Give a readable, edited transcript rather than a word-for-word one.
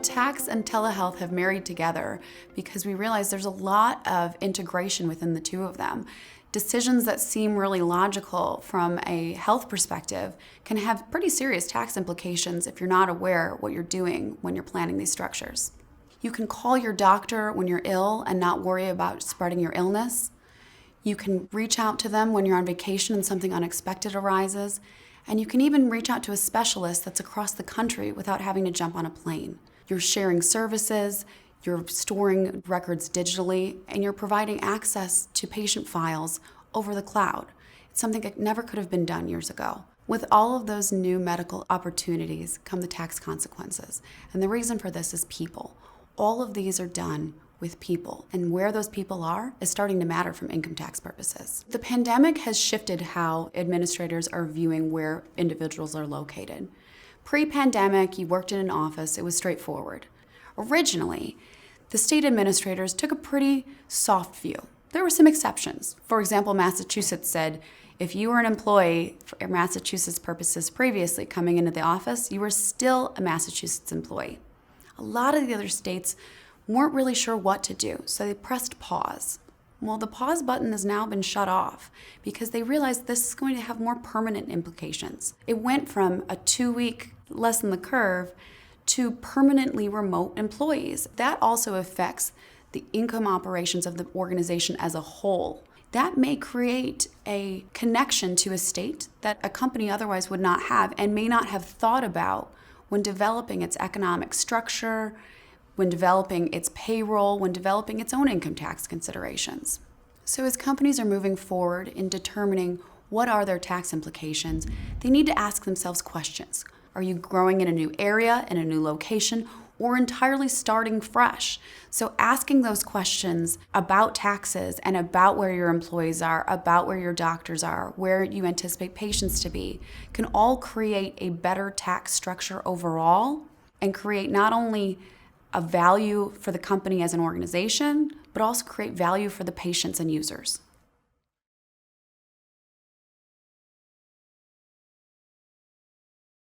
Tax and telehealth have married together because we realize there's a lot of integration within the two of them. Decisions that seem really logical from a health perspective can have pretty serious tax implications if you're not aware what you're doing when you're planning these structures. You can call your doctor when you're ill and not worry about spreading your illness. You can reach out to them when you're on vacation and something unexpected arises. And you can even reach out to a specialist that's across the country without having to jump on a plane. You're sharing services, you're storing records digitally, and you're providing access to patient files over the cloud. It's something that never could have been done years ago. With all of those new medical opportunities come the tax consequences. And the reason for this is people. All of these are done with people, and where those people are is starting to matter from income tax purposes. The pandemic has shifted how administrators are viewing where individuals are located. Pre-pandemic, you worked in an office, it was straightforward. Originally, the state administrators took a pretty soft view. There were some exceptions. For example, Massachusetts said, if you were an employee for Massachusetts purposes previously coming into the office, you were still a Massachusetts employee. A lot of the other states weren't really sure what to do, so they pressed pause. Well, the pause button has now been shut off because they realized this is going to have more permanent implications. It went from a 2-week lessen the curve to permanently remote employees. That also affects the income operations of the organization as a whole. That may create a connection to a state that a company otherwise would not have and may not have thought about when developing its economic structure, when developing its payroll, when developing its own income tax considerations. So as companies are moving forward in determining what are their tax implications, they need to ask themselves questions. Are you growing in a new area, in a new location, or entirely starting fresh? So asking those questions about taxes and about where your employees are, about where your doctors are, where you anticipate patients to be, can all create a better tax structure overall and create not only a value for the company as an organization, but also create value for the patients and users.